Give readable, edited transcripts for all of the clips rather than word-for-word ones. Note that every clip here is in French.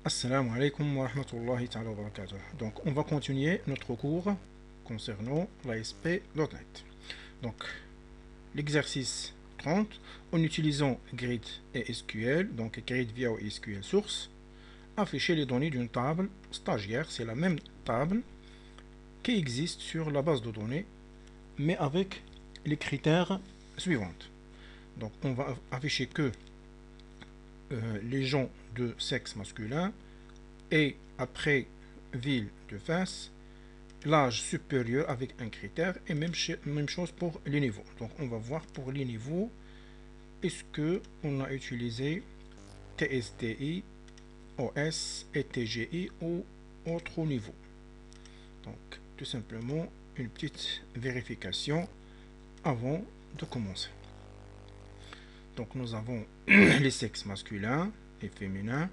Assalamu alaikum wa rahmatullahi ta'ala wa barakatuh. Donc, on va continuer notre cours concernant l'ASP.NET. Donc, l'exercice 30, en utilisant Grid et SQL, donc Grid via SQL Source, afficher les données d'une table stagiaire. C'est la même table qui existe sur la base de données, mais avec les critères suivants. Donc, on va afficher que les gens de sexe masculin et après ville de face, l'âge supérieur avec un critère et même chose pour les niveaux. Donc on va voir pour les niveaux, est-ce que on a utilisé TSTI, OS et TGI ou autre niveau. Donc tout simplement une petite vérification avant de commencer. Donc nous avons les sexes masculins et féminins.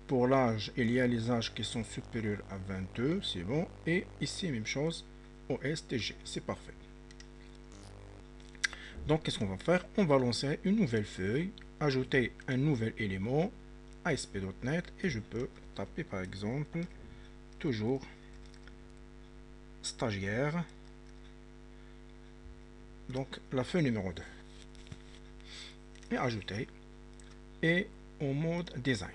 Pour l'âge, il y a les âges qui sont supérieurs à 22, c'est bon. Et ici, même chose, OSTG, c'est parfait. Donc, qu'est-ce qu'on va faire? On va lancer une nouvelle feuille, ajouter un nouvel élément, ASP.NET, et je peux taper par exemple, toujours, stagiaire, donc la feuille numéro 2. Et ajouter, et en mode design.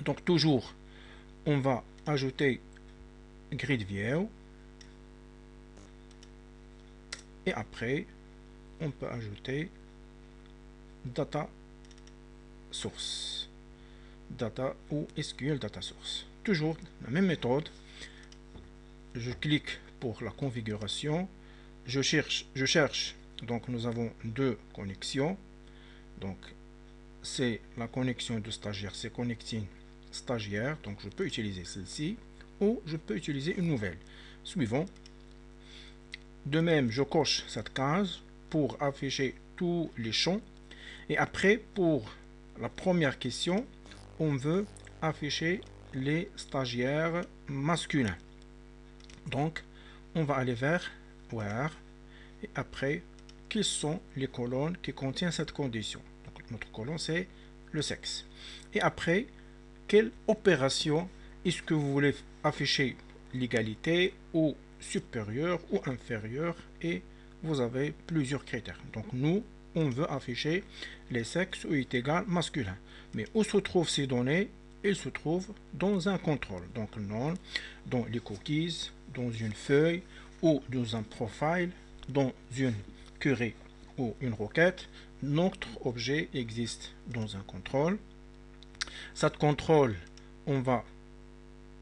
Donc toujours, on va ajouter Grid View et après, on peut ajouter Data Source, Data ou SQL Data Source. Toujours la même méthode. Je clique pour la configuration. Je cherche. Donc nous avons deux connexions. Donc c'est la connexion de stagiaire, c'est connecting stagiaire, donc je peux utiliser celle-ci ou je peux utiliser une nouvelle suivant. De même, je coche cette case pour afficher tous les champs et après pour la première question, on veut afficher les stagiaires masculins. Donc on va aller vers where et après quelles sont les colonnes qui contiennent cette condition. Donc, notre colonne c'est le sexe et après quelle opération est-ce que vous voulez afficher, l'égalité ou supérieur ou inférieur, et vous avez plusieurs critères. Donc nous, on veut afficher les sexes ou est égal masculin. Mais où se trouvent ces données? Ils se trouvent dans un contrôle. Donc non, dans les cookies, dans une feuille ou dans un profile, dans une query ou une requête. Notre objet existe dans un contrôle. Cette contrôle, on va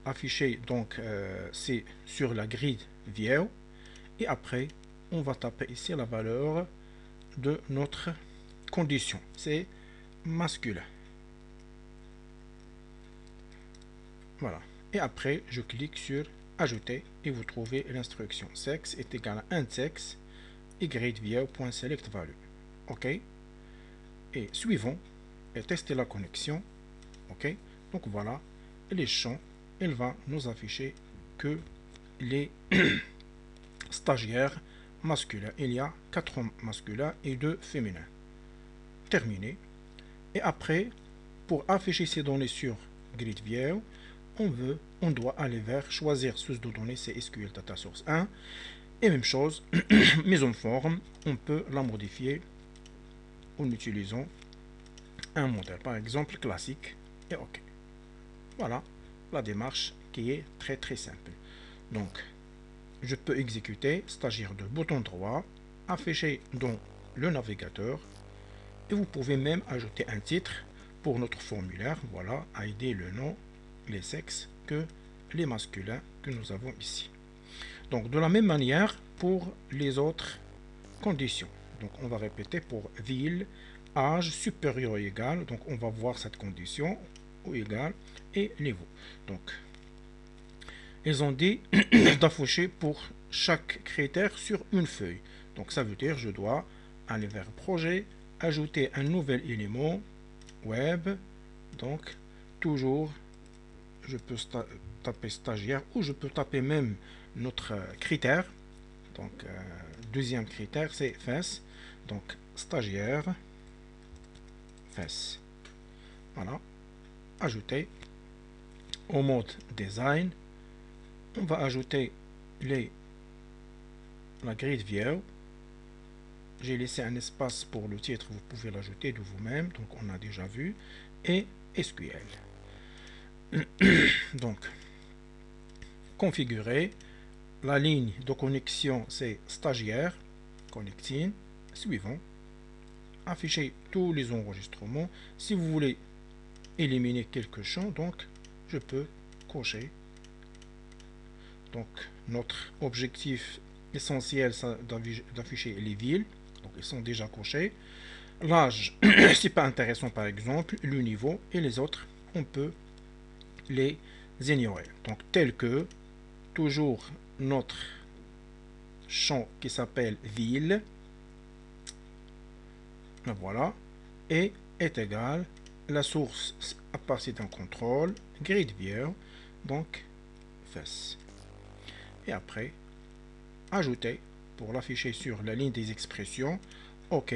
afficher, donc c'est sur la grille view et après on va taper ici la valeur de notre condition, c'est masculin. Voilà, et après je clique sur ajouter et vous trouvez l'instruction sexe est égal à un sexe et grade view.select value. OK, et suivant et tester la connexion. OK, donc voilà, les champs, elle va nous afficher que les stagiaires masculins. Il y a 4 masculins et 2 féminins. Terminé. Et après, pour afficher ces données sur Grid View, on doit aller vers choisir source de données, c'est SQL Data Source 1. Et même chose, mise en forme, on peut la modifier en utilisant un modèle, par exemple classique, et OK. Voilà la démarche qui est très simple. Donc, je peux exécuter, stagiaire de bouton droit, afficher dans le navigateur, et vous pouvez même ajouter un titre pour notre formulaire. Voilà, ID, le nom, les sexes que les masculins que nous avons ici. Donc, de la même manière pour les autres conditions. Donc, on va répéter pour ville, âge supérieur ou égal. Donc, on va voir cette condition ou égal et niveau. Donc, ils ont dit d'afficher pour chaque critère sur une feuille. Donc, ça veut dire je dois aller vers projet, ajouter un nouvel élément web. Donc, toujours, je peux taper stagiaire ou je peux taper même notre critère. Donc, deuxième critère, c'est face. Donc, stagiaire, face. Voilà. ajouter au mode design, on va ajouter la grid view. J'ai laissé un espace pour le titre, vous pouvez l'ajouter de vous-même, donc on a déjà vu, et SQL. Donc, configurer la ligne de connexion, c'est stagiaire, connecting, suivant, afficher tous les enregistrements. Si vous voulez éliminer quelques champs, donc je peux cocher. Donc notre objectif essentiel, c'est d'afficher les villes, donc ils sont déjà cochés. L'âge, c'est pas intéressant par exemple, le niveau, et les autres, on peut les ignorer. Donc tel que toujours notre champ qui s'appelle ville, voilà, et est égal la source à partir d'un contrôle grid view, donc fess. Et après ajouter pour l'afficher sur la ligne des expressions, OK,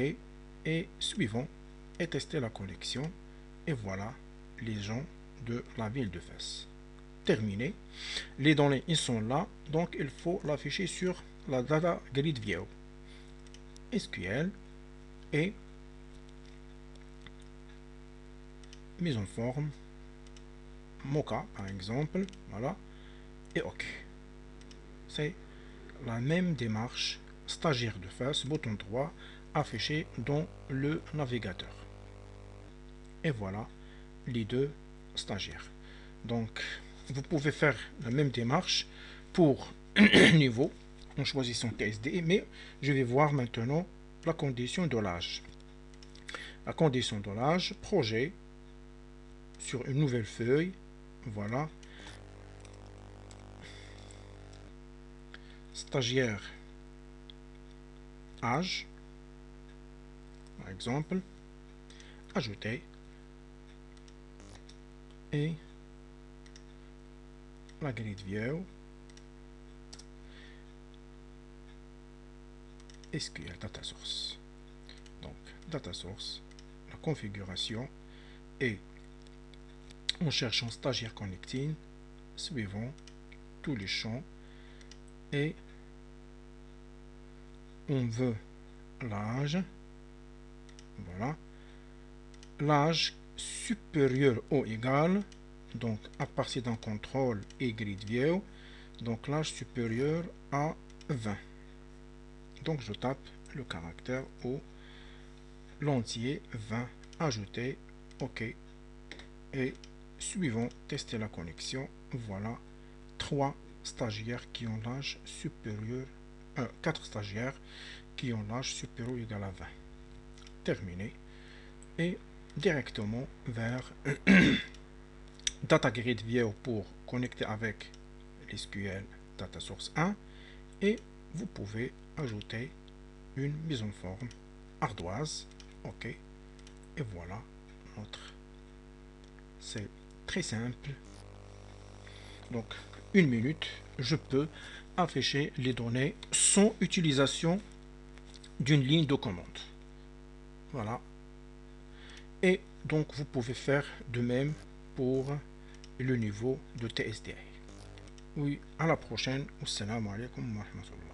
et suivant, et tester la connexion, et voilà les gens de la ville de Fès. Terminé. Les données ils sont là, donc il faut l'afficher sur la data grid view. SQL et mise en forme, Mocha par exemple, voilà, et OK. C'est la même démarche, stagiaire de face, bouton droit, affiché dans le navigateur. Et voilà les deux stagiaires. Donc, vous pouvez faire la même démarche pour niveau en choisissant TSD, mais je vais voir maintenant la condition de l'âge. La condition de l'âge, projet, sur une nouvelle feuille, voilà, stagiaire âge, par exemple, ajouter, et la grid view, SQL data source. Donc data source, la configuration, et en cherchant stagiaire connecting, suivant tous les champs, et on veut l'âge, voilà, l'âge supérieur ou égal, donc à partir d'un contrôle et grid view, donc l'âge supérieur à 20. Donc je tape le caractère ou l'entier 20, ajouter, OK, et suivant, tester la connexion, voilà 3 stagiaires qui ont l'âge supérieur, 4 stagiaires qui ont l'âge supérieur ou égal à 20. Terminé. Et directement vers Data Grid View pour connecter avec l'SQL Data Source 1, et vous pouvez ajouter une mise en forme ardoise. OK, et voilà notre, c'est très simple. Donc 1 minute, je peux afficher les données sans utilisation d'une ligne de commande. Voilà. Et donc vous pouvez faire de même pour le niveau de TSDI. Oui, à la prochaine. Assalamu alaikum wa rahmatullah.